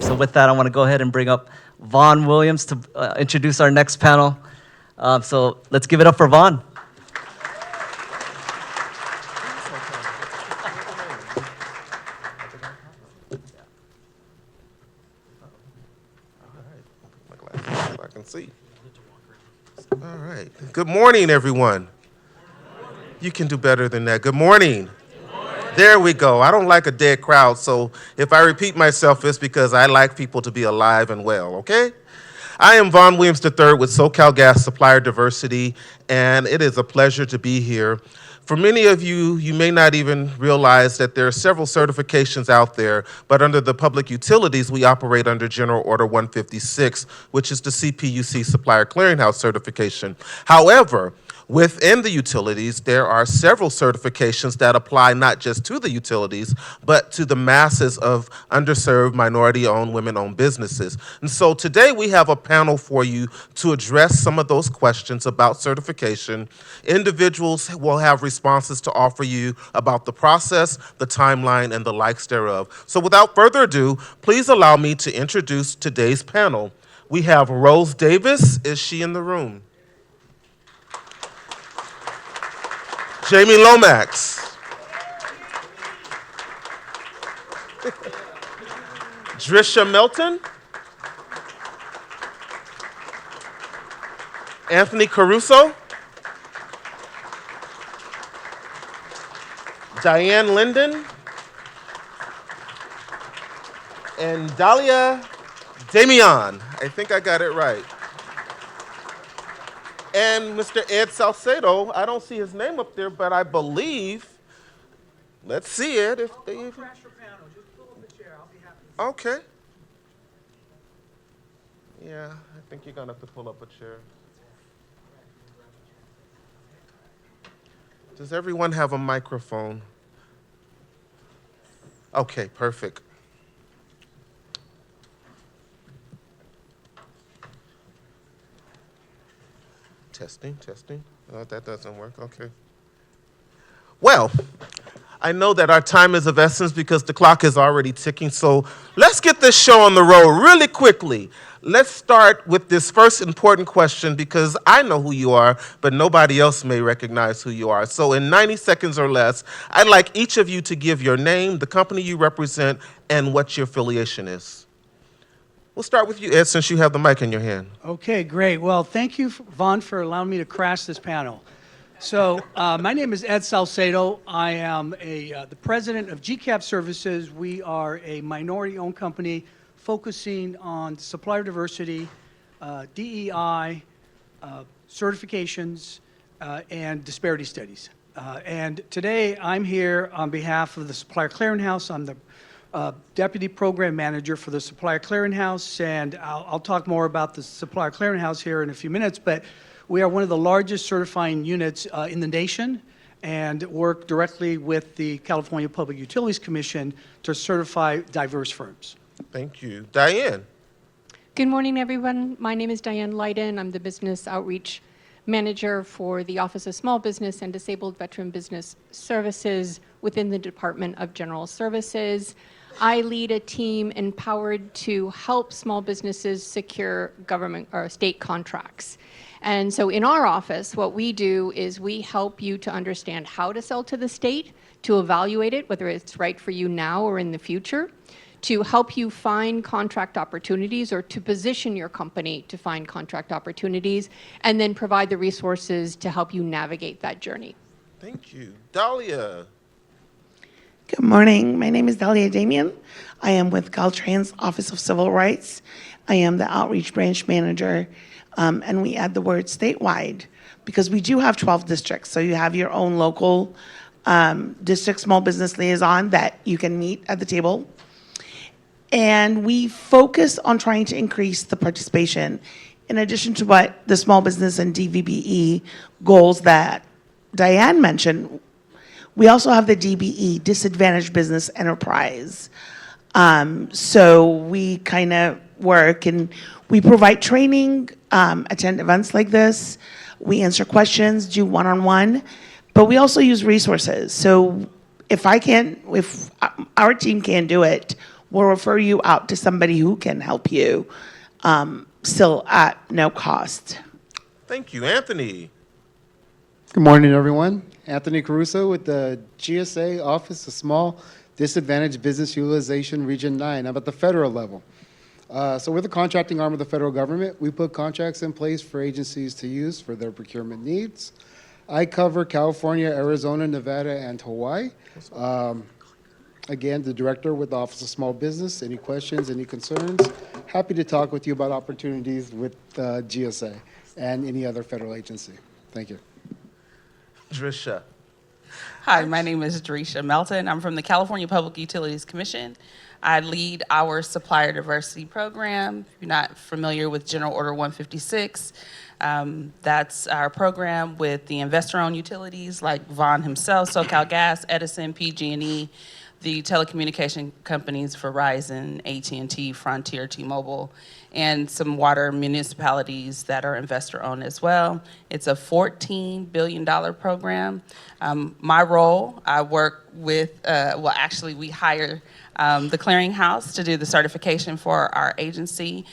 So with that, I want to go ahead and bring up Vaughn Williams to introduce our next panel. So let's give it up for Vaughn. I can see. All right. Good morning, everyone. You can do better than that. Good morning. There we go. I don't like a dead crowd, so if I repeat myself, it's because I like people to be alive and well, okay? I am Vaughn Williams III with SoCalGas Supplier Diversity, and it is a pleasure to be here. For many of you, you may not even realize that there are several certifications out there, but under the public utilities, we operate under General Order 156, which is the CPUC Supplier Clearinghouse certification. However, within the utilities, there are several certifications that apply not just to the utilities, but to the masses of underserved, minority-owned, women-owned businesses. And so today we have a panel for you to address some of those questions about certification. Individuals will have responses to offer you about the process, the timeline, and the likes thereof. So without further ado, please allow me to introduce today's panel. We have Rose Davis. Is she in the room? Jamie Lomax. Drisha Melton. Anthony Caruso. Diane Linden. And Dahlia Damian. I think I got it right. And Mr. Ed Salcedo, I don't see his name up there, but I believe, let's see it. If they even... Crash your panel. Just pull up a chair. I'll be happy. Okay. Yeah, I think you're going to have to pull up a chair. Does everyone have a microphone? Okay, perfect. Testing. Oh, that doesn't work. Okay. Well, I know that our time is of essence because the clock is already ticking, so let's get this show on the road really quickly. Let's start with this first important question because I know who you are, but nobody else may recognize who you are. So in 90 seconds or less, I'd like each of you to give your name, the company you represent, and what your affiliation is. We'll start with you, Ed, since you have the mic in your hand. Okay, great. Well, thank you, Vaughn, for allowing me to crash this panel. So my name is Ed Salcedo. I am the president of GCAP Services. We are a minority-owned company focusing on supplier diversity, DEI, certifications, and disparity studies. And today I'm here on behalf of the Supplier Clearinghouse. I'm the Deputy Program Manager for the Supplier Clearinghouse, and I'll talk more about the Supplier Clearinghouse here in a few minutes, but we are one of the largest certifying units in the nation and work directly with the California Public Utilities Commission to certify diverse firms. Thank you. Diane. Good morning, everyone. My name is Diane Leiden. I'm the Business Outreach Manager for the Office of Small Business and Disabled Veteran Business Services within the Department of General Services. I lead a team empowered to help small businesses secure government or state contracts. And so in our office, what we do is we help you to understand how to sell to the state, to evaluate it, whether it's right for you now or in the future, to help you find contract opportunities or to position your company to find contract opportunities, and then provide the resources to help you navigate that journey. Thank you. Dahlia. Good morning. My name is Dahlia Damian. I am with Caltrans Office of Civil Rights. I am the Outreach Branch Manager, and we add the word statewide because we do have 12 districts. So you have your own local district small business liaison that you can meet at the table. And we focus on trying to increase the participation. In addition to what the small business and DVBE goals that Diane mentioned, we also have the DBE, Disadvantaged Business Enterprise. So we kind of work and we provide training, attend events like this. We answer questions, do one-on-one, but we also use resources. So if our team can't do it, we'll refer you out to somebody who can help you, still at no cost. Thank you. Anthony. Good morning, everyone. Anthony Caruso with the GSA Office of Small Disadvantaged Business Utilization Region 9. I'm at the federal level. So we're the contracting arm of the federal government. We put contracts in place for agencies to use for their procurement needs. I cover California, Arizona, Nevada, and Hawaii. Again, the director with the Office of Small Business. Any questions, any concerns? Happy to talk with you about opportunities with GSA and any other federal agency. Thank you. Drisha. Hi, my name is Drisha Melton. I'm from the California Public Utilities Commission. I lead our supplier diversity program. If you're not familiar with General Order 156, that's our program with the investor-owned utilities like Vaughn himself, SoCalGas, Edison, PG&E, the telecommunication companies Verizon, AT&T, Frontier, T-Mobile, and some water municipalities that are investor-owned as well. It's a $14 billion program. My role, I work with, we hire the clearinghouse to do the certification for our agency.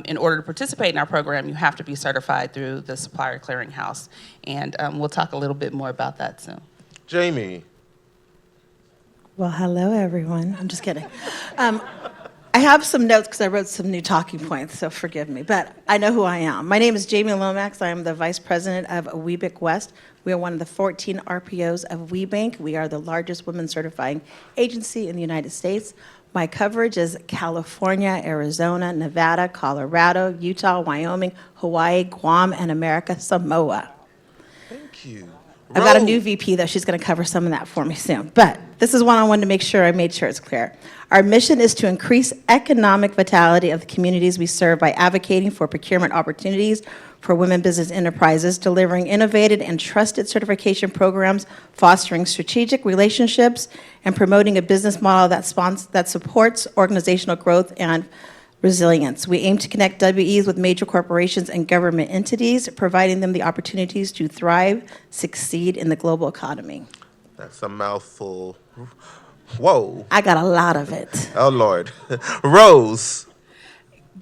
In order to participate in our program, you have to be certified through the supplier clearinghouse. And we'll talk a little bit more about that soon. Jamie. Well, hello, everyone. I'm just kidding. I have some notes because I wrote some new talking points, so forgive me. But I know who I am. My name is Jamie Lomax. I am the vice president of WeBank West. We are one of the 14 RPOs of WeBank. We are the largest women certifying agency in the United States. My coverage is California, Arizona, Nevada, Colorado, Utah, Wyoming, Hawaii, Guam, and America Samoa. Thank you. I've got a Rose. new VP, though. She's going to cover some of that for me soon. But this is one I wanted to make sure I made sure it's clear. Our mission is to increase economic vitality of the communities we serve by advocating for procurement opportunities for women business enterprises, delivering innovative and trusted certification programs, fostering strategic relationships, and promoting a business model that supports organizational growth and resilience. We aim to connect WEs with major corporations and government entities, providing them the opportunities to thrive, succeed in the global economy. That's a mouthful. Whoa. I got a lot of it. Oh, Lord. Rose.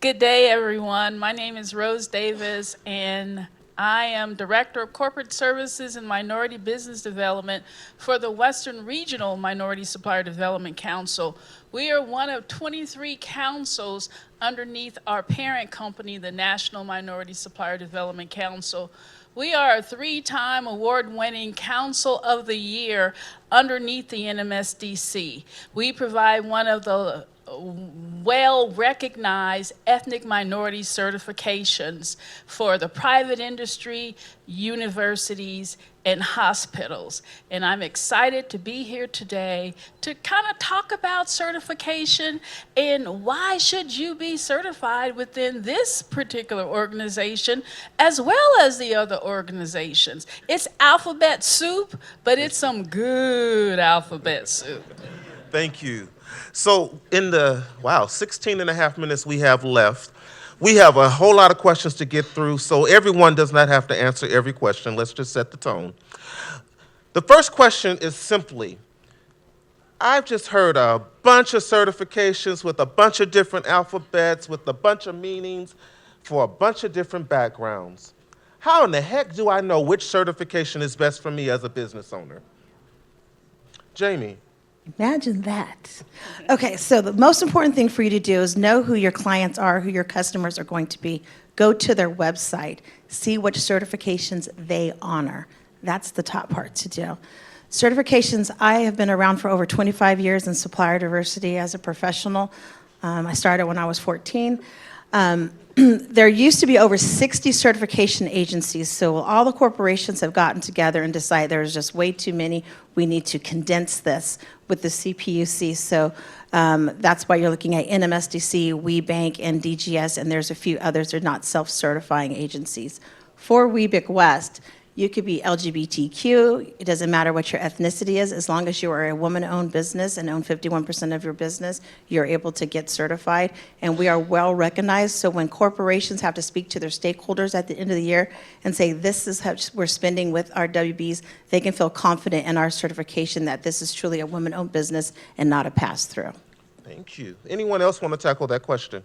Good day, everyone. My name is Rose Davis, and I am Director of Corporate Services and Minority Business Development for the Western Regional Minority Supplier Development Council. We are one of 23 councils underneath our parent company, the National Minority Supplier Development Council. We are a 3-time award-winning Council of the Year underneath the NMSDC. We provide one of the well-recognized ethnic minority certifications for the private industry, universities, and hospitals. And I'm excited to be here today to kind of talk about certification and why should you be certified within this particular organization as well as the other organizations. It's alphabet soup, but it's some good alphabet soup. Thank you. So in the, 16 and a half minutes we have left, we have a whole lot of questions to get through, so everyone does not have to answer every question. Let's just set the tone. The first question is simply, I've just heard a bunch of certifications with a bunch of different alphabets, with a bunch of meanings for a bunch of different backgrounds. How in the heck do I know which certification is best for me as a business owner? Jamie. Imagine that. Okay, so the most important thing for you to do is know who your clients are, who your customers are going to be. Go to their website, see which certifications they honor. That's the top part to do. Certifications, I have been around for over 25 years in supplier diversity as a professional. I started when I was 14. There used to be over 60 certification agencies, so all the corporations have gotten together and decided there's just way too many. We need to condense this with the CPUC, so that's why you're looking at NMSDC, WeBank, and DGS, and there's a few others that are not self-certifying agencies. For WeBank West, you could be LGBTQ. It doesn't matter what your ethnicity is. As long as you are a woman-owned business and own 51% of your business, you're able to get certified. And we are well recognized. So when corporations have to speak to their stakeholders at the end of the year and say, this is how we're spending with our WBs, they can feel confident in our certification that this is truly a woman-owned business and not a pass-through. Thank you. Anyone else want to tackle that question?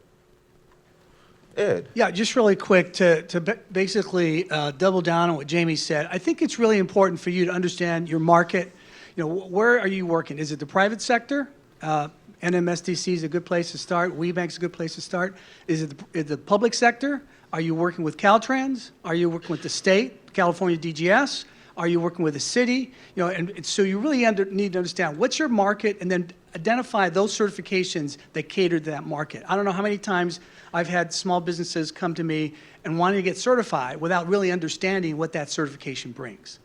Ed? Yeah, just really quick to basically double down on what Jamie said. I think it's really important for you to understand your market. You know, where are you working? Is it the private sector? NMSDC is a good place to start. WeBank's a good place to start. Is it the public sector? Are you working with Caltrans? Are you working with the state, California DGS? Are you working with a city? You know, and so you really need to understand what's your market, and then identify those certifications that cater to that market. I don't know how many times I've had small businesses come to me and wanting to get certified without really understanding what that certification brings.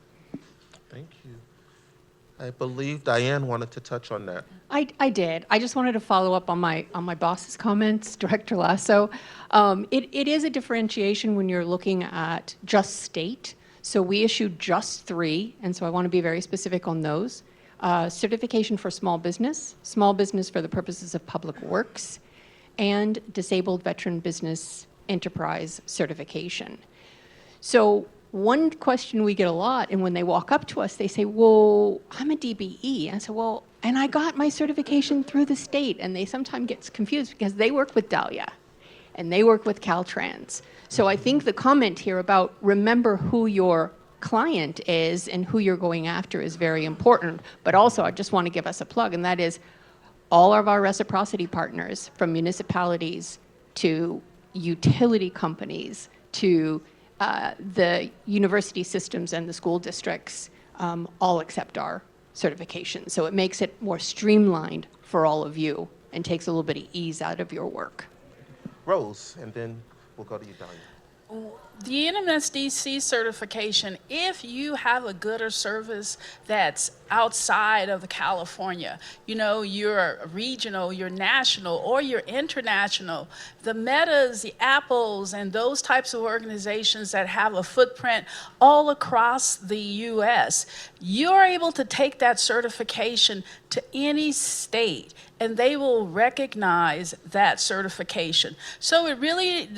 Thank you. I believe Diane wanted to touch on that. I did. I just wanted to follow up on my boss's comments, Director Lasso. It is a differentiation when you're looking at just state. So we issued just 3, and so I want to be very specific on those. Certification for small business for the purposes of public works, and disabled veteran business enterprise certification. So one question we get a lot, and when they walk up to us, they say, well, I'm a DBE. I said, well, and I got my certification through the state, and they sometimes get confused because they work with Dahlia, and they work with Caltrans. So I think the comment here about remember who your client is and who you're going after is very important. But also, I just want to give us a plug, and that is all of our reciprocity partners, from municipalities to utility companies to the university systems and the school districts, all accept our certification. So it makes it more streamlined for all of you and takes a little bit of ease out of your work. Rose, and then we'll go to you, Dahlia. The NMSDC certification, if you have a good or service that's outside of California, you know, you're regional, you're national, or you're international, the Metas, the Apples, and those types of organizations that have a footprint all across the U.S., you're able to take that certification to any state, and they will recognize that certification. So it really,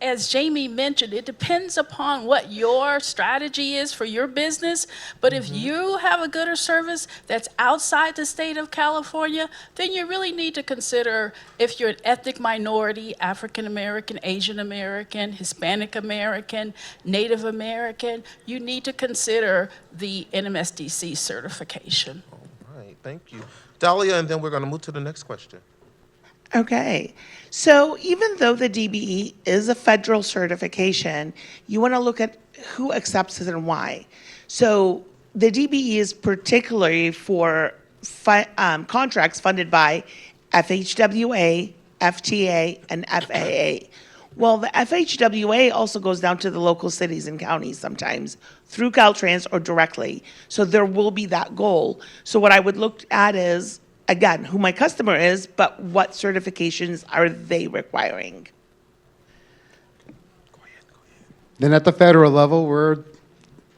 as Jamie mentioned, it depends upon what your strategy is for your business. But if you have a good or service that's outside the state of California, then you really need to consider if you're an ethnic minority, African American, Asian American, Hispanic American, Native American, you need to consider the NMSDC certification. All right, thank you. Dahlia, and then we're going to move to the next question. Okay, so even though the DBE is a federal certification, you want to look at who accepts it and why. So the DBE is particularly for contracts funded by FHWA, FTA, and FAA. Well, the FHWA also goes down to the local cities and counties sometimes through Caltrans or directly. So there will be that goal. So what I would look at is, again, who my customer is, but what certifications are they requiring? Then at the federal level, we're a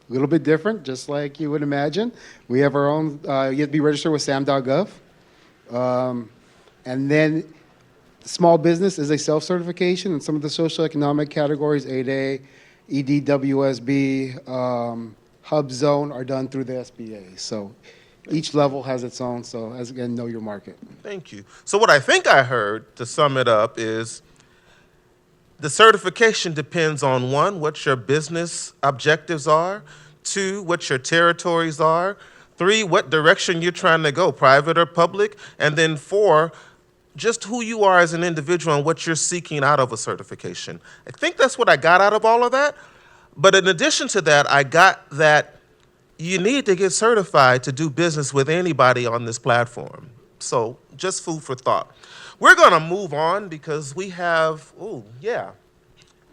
little bit different, just like you would imagine. We have our own, you have to be registered with SAM.gov. And then small business is a self-certification, and some of the socioeconomic categories, 8A, EDWSB, Hub Zone, are done through the SBA. So each level has its own, so as again, know your market. Thank you. So what I think I heard, to sum it up, is the certification depends on 1, what your business objectives are, 2, what your territories are, 3, what direction you're trying to go, private or public, and then 4, just who you are as an individual and what you're seeking out of a certification. I think that's what I got out of all of that. But in addition to that, I got that you need to get certified to do business with anybody on this platform. So just food for thought. We're going to move on because we have,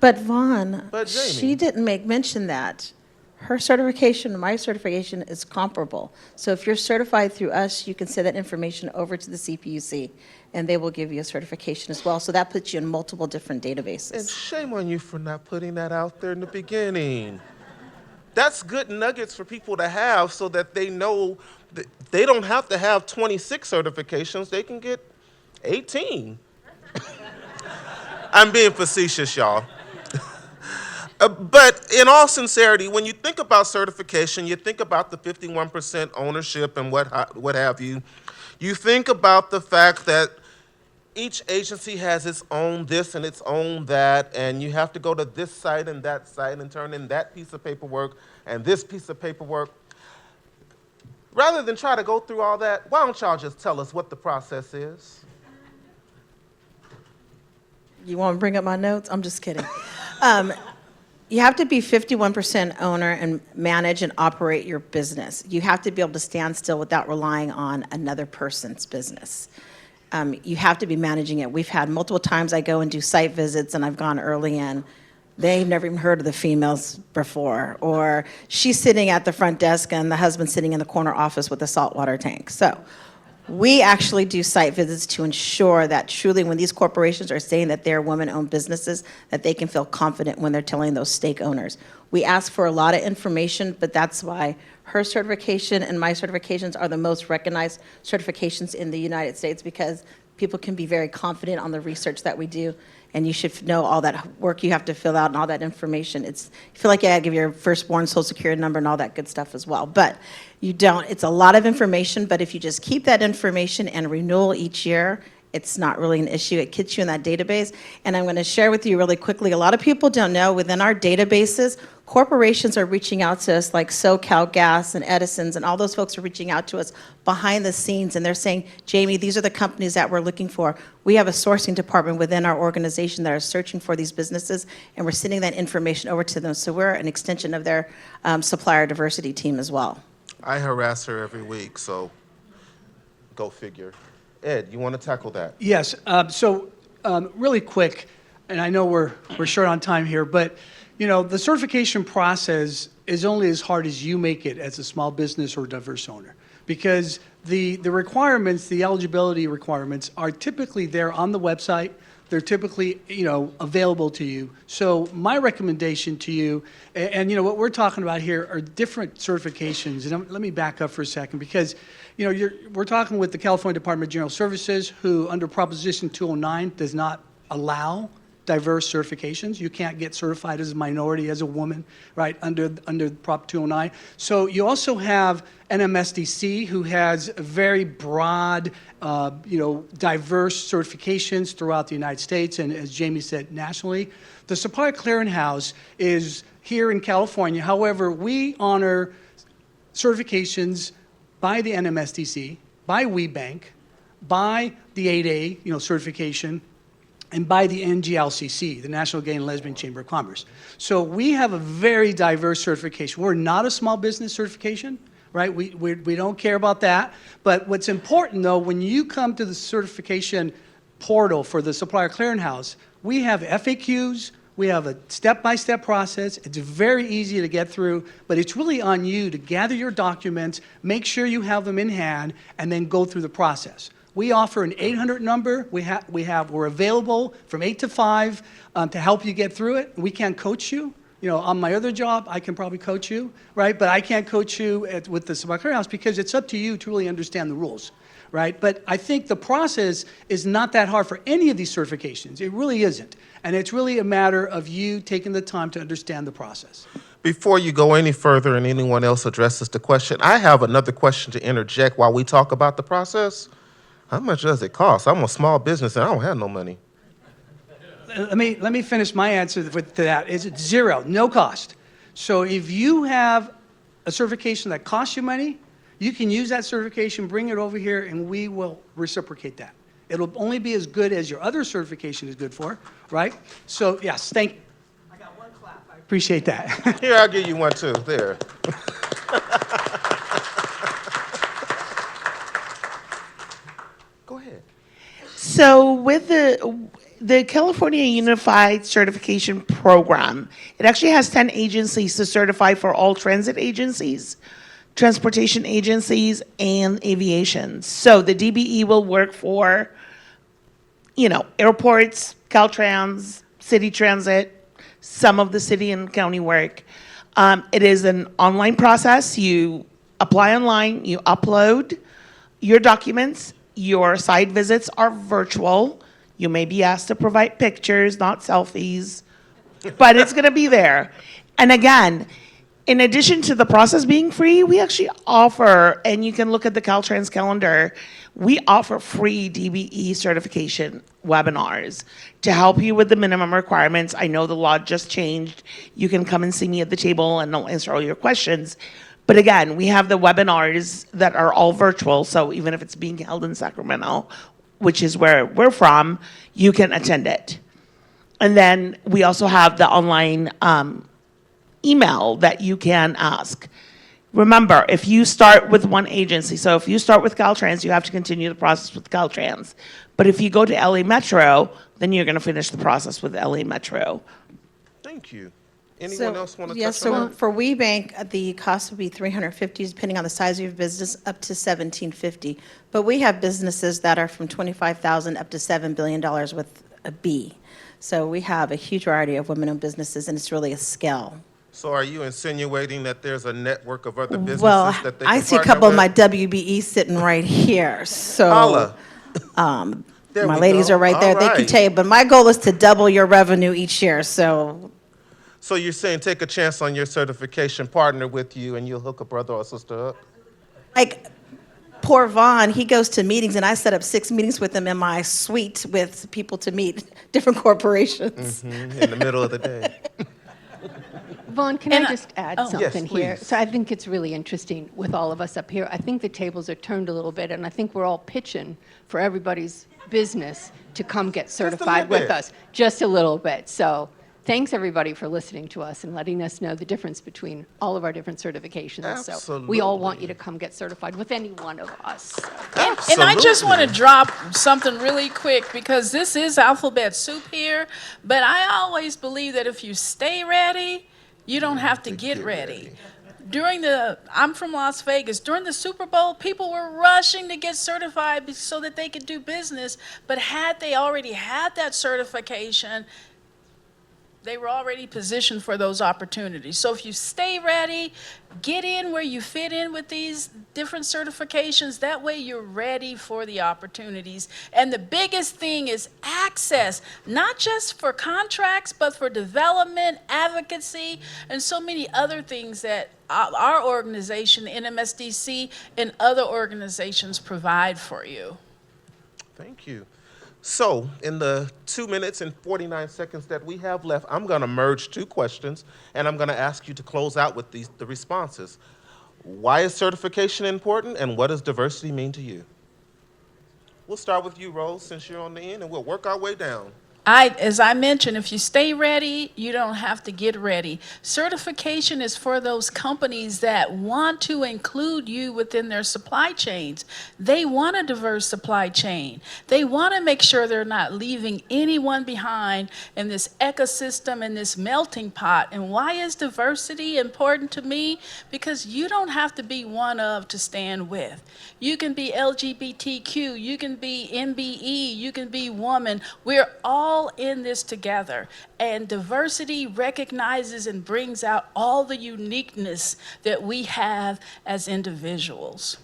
But Vaughn, But Jamie. she didn't make mention that. Her certification and my certification is comparable. So if you're certified through us, you can send that information over to the CPUC, and they will give you a certification as well. So that puts you in multiple different And databases. shame on you for not putting that out there in the beginning. That's good nuggets for people to have so that they know that they don't have to have 26 certifications. They can get 18. I'm being facetious, y'all. But in all sincerity, when you think about certification, you think about the 51% ownership and what have you. You think about the fact that each agency has its own this and its own that, and you have to go to this site and that site and turn in that piece of paperwork and this piece of paperwork. Rather than try to go through all that, why don't y'all just tell us what the process is? You want to bring up my notes? I'm just kidding. You have to be 51% owner and manage and operate your business. You have to be able to stand still without relying on another person's business. You have to be managing it. We've had multiple times I go and do site visits and I've gone early in. They've never even heard of the females before. Or she's sitting at the front desk and the husband's sitting in the corner office with a saltwater tank. So we actually do site visits to ensure that truly when these corporations are saying that they're women-owned businesses, that they can feel confident when they're telling those stake owners. We ask for a lot of information, but that's why her certification and my certifications are the most recognized certifications in the United States, because people can be very confident on the research that we do, and you should know all that work you have to fill out and all that information. You feel like you gotta give your firstborn social security number and all that good stuff as well, but you don't. It's a lot of information, but if you just keep that information and renewal each year, it's not really an issue. It gets you in that database. And I'm going to share with you really quickly, a lot of people don't know, within our databases, corporations are reaching out to us, like SoCalGas and Edison's, and all those folks are reaching out to us behind the scenes, and they're saying, Jamie, these are the companies that we're looking for. We have a sourcing department within our organization that are searching for these businesses, and we're sending that information over to them. So we're an extension of their supplier diversity team as well. I harass her every week, so go figure. Ed, you want to tackle that? Yes. Really quick, and I know we're short on time here, but the certification process is only as hard as you make it as a small business or diverse owner, because the requirements, the eligibility requirements, are typically there on the website. They're typically available to you. So my recommendation to you, and what we're talking about here are different certifications. And let me back up for a second, because we're talking with the California Department of General Services, who under Proposition 209 does not allow diverse certifications. You can't get certified as a minority, as a woman, right, under Prop 209. So you also have NMSDC, who has very broad, diverse certifications throughout the United States, and as Jamie said, nationally. The Supplier Clearinghouse is here in California. However, we honor certifications by the NMSDC, by WeBank, by the 8A, certification, and by the NGLCC, the National Gay and Lesbian Chamber of Commerce. So we have a very diverse certification. We're not a small business certification, right? We don't care about that. But what's important, though, when you come to the certification portal for the Supplier Clearinghouse, we have FAQs, we have a step-by-step process. It's very easy to get through, but it's really on you to gather your documents, make sure you have them in hand, and then go through the process. We offer an 800 number. We're available from 8 to 5 to help you get through it. We can't coach you. On my other job, I can probably coach you, right? But I can't coach you with the Supplier Clearinghouse, because it's up to you to really understand the rules, right? But I think the process is not that hard for any of these certifications. It really isn't. And it's really a matter of you taking the time to understand the process. Before you go any further and anyone else addresses the question, I have another question to interject while we talk about the process. How much does it cost? I'm a small business and I don't have no money. Let me finish my answer to that. It's zero, no cost. So if you have a certification that costs you money, you can use that certification, bring it over here, and we will reciprocate that. It'll only be as good as your other certification is good for, right? So yes, thank you. I got one clap. I appreciate that. Here, I'll give you one too. There. Go ahead. So with the California Unified Certification Program, it actually has 10 agencies to certify for all transit agencies, transportation agencies, and aviation. So the DBE will work for, airports, Caltrans, city transit, some of the city and county work. It is an online process. You apply online, you upload your documents. Your site visits are virtual. You may be asked to provide pictures, not selfies, but it's going to be there. And again, In addition to the process being free, we actually offer, and you can look at the Caltrans calendar, we offer free DBE certification webinars to help you with the minimum requirements. I know the law just changed. You can come and see me at the table and I'll answer all your questions. But again, we have the webinars that are all virtual, so even if it's being held in Sacramento, which is where we're from, you can attend it. And then we also have the online email that you can ask. Remember, if you start with one agency, so if you start with Caltrans, you have to continue the process with Caltrans. But if you go to LA Metro, then you're going to finish the process with LA Metro. Thank you. Anyone else want to Yes, touch on so that? for WeBank, the cost would be $350, depending on the size of your business, up to $1,750. But we have businesses that are from $25,000 up to $7 billion with a B. So we have a huge variety of women-owned businesses, and it's really a scale. So are you insinuating that there's a network of other businesses Well, that they can I see a partner couple of my with? WBEs sitting right here, so Holla. There my we ladies go. are right there. All They can right. tell you, but my goal is to double your revenue each year, so So you're saying take a chance on your certification, partner with you, and you'll hook a brother or sister up? like poor Vaughn, he goes to meetings, and I set up 6 meetings with him in my suite with people to meet different corporations. In the middle of the day. Vaughn, can And I I- just add oh. Yes, something here? please. So I think it's really interesting with all of us up here. I think the tables are turned a little bit, and I think we're all pitching for everybody's business to come get certified little with bit. us, just a little bit. So thanks, everybody, for listening to us and letting us know the difference between all of our different certifications. So we all want you to come get certified with any one of us. And I just want to drop something really quick because this is alphabet soup here, but I always believe that if you stay ready, you don't have to get ready. I'm from Las Vegas, during the Super Bowl, people were rushing to get certified so that they could do business, but had they already had that certification, they were already positioned for those opportunities. So if you stay ready, get in where you fit in with these different certifications, that way you're ready for the opportunities. And the biggest thing is access, not just for contracts, but for development, advocacy, and so many other things that our organization, the NMSDC, and other organizations provide for you. Thank you. So, in the 2 minutes and 49 seconds that we have left, I'm going to merge two questions, and I'm going to ask you to close out with the responses. Why is certification important, and what does diversity mean to you? We'll start with you, Rose, since you're on the end, and we'll work our way down. As I mentioned, if you stay ready, you don't have to get ready. Certification is for those companies that want to include you within their supply chains. They want a diverse supply chain. They want to make sure they're not leaving anyone behind in this ecosystem and this melting pot. And why is diversity important to me? Because you don't have to be one of to stand with. You can be LGBTQ, you can be MBE, you can be woman. We're all in this together, and diversity recognizes and brings out all the uniqueness that we have as individuals.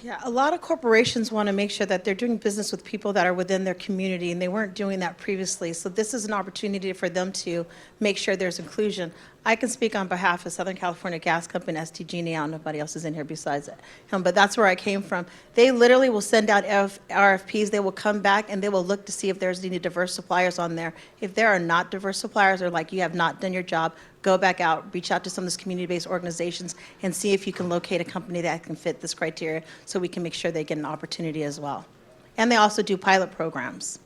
Yeah, a lot of corporations want to make sure that they're doing business with people that are within their community, and they weren't doing that previously. So this is an opportunity for them to make sure there's inclusion. I can speak on behalf of Southern California Gas Company, STG&E. I don't know if nobody else is in here besides him, but that's where I came from. They literally will send out RFPs. They will come back and they will look to see if there's any diverse suppliers on there. If there are not diverse suppliers, or like you have not done your job, go back out, reach out to some of those community-based organizations and see if you can locate a company that can fit this criteria so we can make sure they get an opportunity as well. And they also do pilot programs.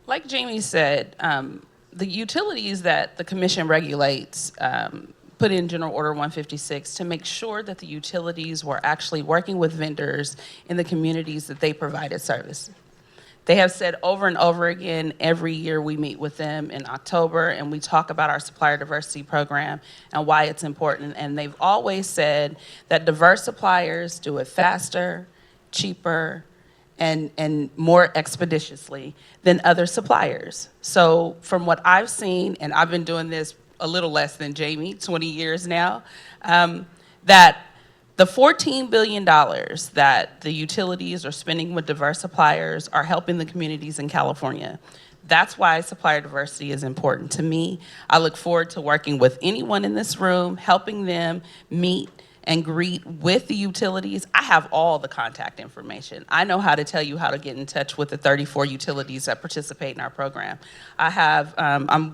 Like Jamie said, the utilities that the commission regulates put in General Order 156 to make sure that the utilities were actually working with vendors in the communities that they provided service. They have said over and over again, every year we meet with them in October and we talk about our supplier diversity program and why it's important. And they've always said that diverse suppliers do it faster, cheaper, and more expeditiously than other suppliers. So from what I've seen, and I've been doing this a little less than Jamie, 20 years now, that the $14 billion that the utilities are spending with diverse suppliers are helping the communities in California. That's why supplier diversity is important to me. I look forward to working with anyone in this room, helping them meet and greet with the utilities. I have all the contact information. I know how to tell you how to get in touch with the 34 utilities that participate in our program. I'm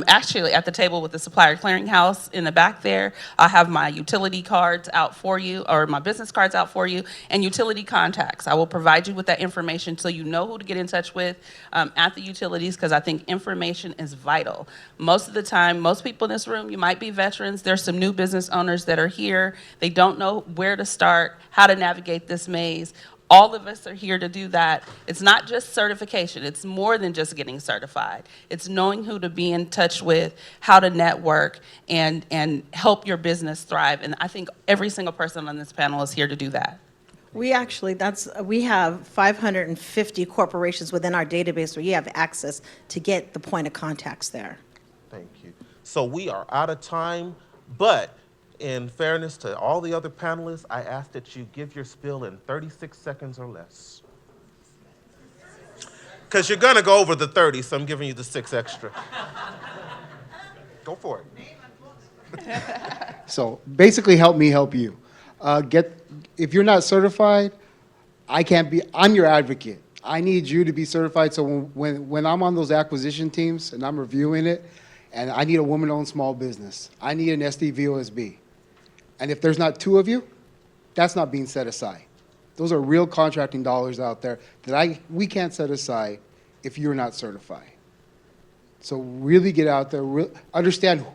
actually at the table with the supplier clearinghouse in the back there. I have my utility cards out for you, or my business cards out for you, and utility contacts. I will provide you with that information so you know who to get in touch with at the utilities, because I think information is vital. Most of the time, most people in this room, you might be veterans. There's some new business owners that are here. They don't know where to start, how to navigate this maze. All of us are here to do that. It's not just certification. It's more than just getting certified. It's knowing who to be in touch with, how to network, and help your business thrive. And I think every single person on this panel is here to do that. We have 550 corporations within our database where you have access to get the point of contacts there. Thank you. So we are out of time, but in fairness to all the other panelists, I ask that you give your spiel in 36 seconds or less. Because you're going to go over the 30, so I'm giving you the 6 extra. Go for it. So basically, help me help you. If you're not certified, I'm your advocate. I need you to be certified, so when I'm on those acquisition teams and I'm reviewing it, and I need a woman-owned small business, I need an SDVOSB. And if there's not 2 of you, that's not being set aside. Those are real contracting dollars out there that we can't set aside if you're not certified. So really get out there, understand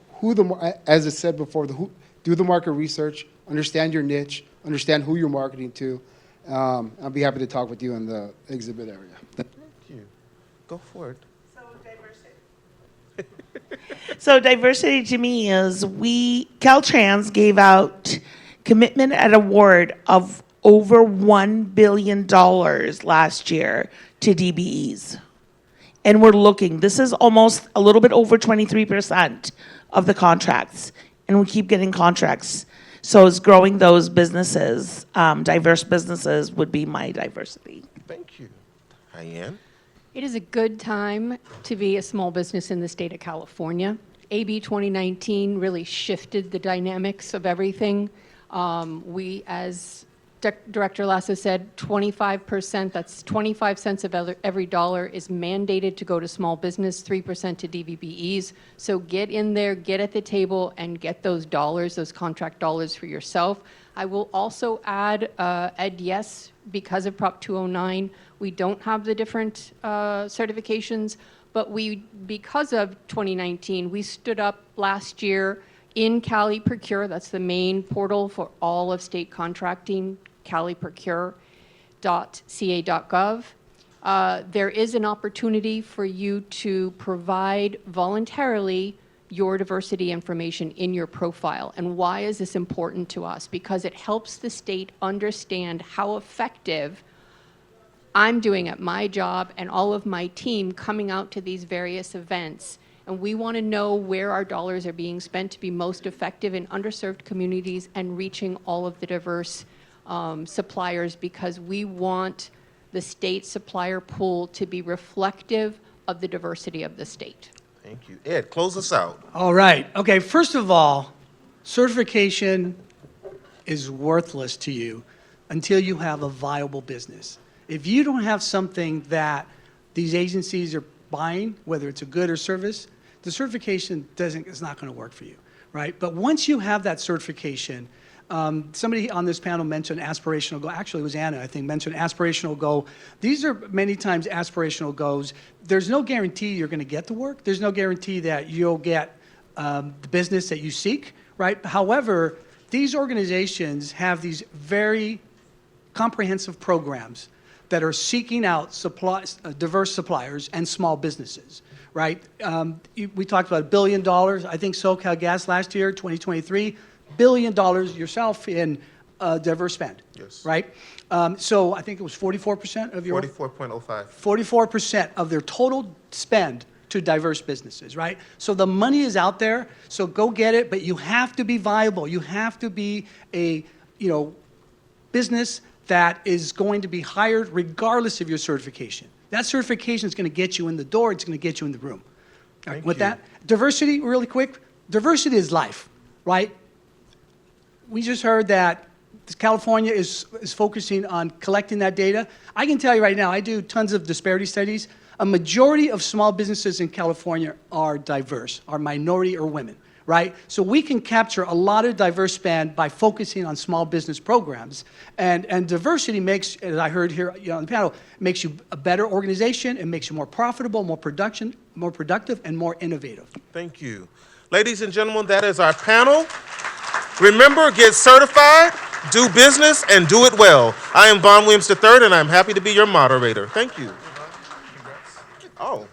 as I said before, do the market research, understand your niche, understand who you're marketing to. I'll be happy to talk with you in the exhibit area. Thank you. Go for it. So diversity to me is Caltrans gave out commitment and award of over $1 billion last year to DBEs. And we're looking, this is almost a little bit over 23% of the contracts, and we keep getting contracts. So it's growing those businesses, diverse businesses would be my diversity. Thank you. Diane? It is a good time to be a small business in the state of California. AB 2019 really shifted the dynamics of everything. We, as Director Lasso said, 25%, that's 25 cents of every dollar is mandated to go to small business, 3% to DVBEs. So get in there, get at the table, and get those dollars, those contract dollars for yourself. I will also add, yes, because of Prop 209, we don't have the different certifications, but because of 2019, we stood up last year in Cali Procure, that's the main portal for all of state contracting, caliprocure.ca.gov. There is an opportunity for you to provide voluntarily your diversity information in your profile. And why is this important to us? Because it helps the state understand how effective I'm doing at my job and all of my team coming out to these various events. And we want to know where our dollars are being spent to be most effective in underserved communities and reaching all of the diverse suppliers, because we want the state supplier pool to be reflective of the diversity of the state. Thank you. Ed, close us out. All right. Okay, first of all, certification is worthless to you until you have a viable business. If you don't have something that these agencies are buying, whether it's a good or service, the certification is not going to work for you, right? But once you have that certification, somebody on this panel mentioned aspirational goal. Actually, it was Anna, I think, mentioned aspirational goal. These are many times aspirational goals. There's no guarantee you're going to get the work. There's no guarantee that you'll get the business that you seek, right? However, these organizations have these very comprehensive programs that are seeking out diverse suppliers and small businesses, right? We talked about $1 billion. I think SoCalGas last year, 2023, $1 billion yourself in diverse spend, Yes. right? So I think it was 44% of your 44.05. 44% of their total spend to diverse businesses, right? So the money is out there, so go get it, but you have to be viable. You have to be a, business that is going to be hired regardless of your certification. That certification is going to get you in the door. It's going to get you in the room. All right, Thank with you. that, diversity, really quick. Diversity is life, right? We just heard that California is focusing on collecting that data. I can tell you right now, I do tons of disparity studies. A majority of small businesses in California are diverse, are minority or women, right? So we can capture a lot of diverse span by focusing on small business programs. And diversity makes, as I heard here on the panel, makes you a better organization. It makes you more profitable, more productive, and more innovative. Thank you. Ladies and gentlemen, that is our panel. Remember, get certified, do business, and do it well. I am Vaughn Williams III, and I'm happy to be your moderator. Thank you. Oh.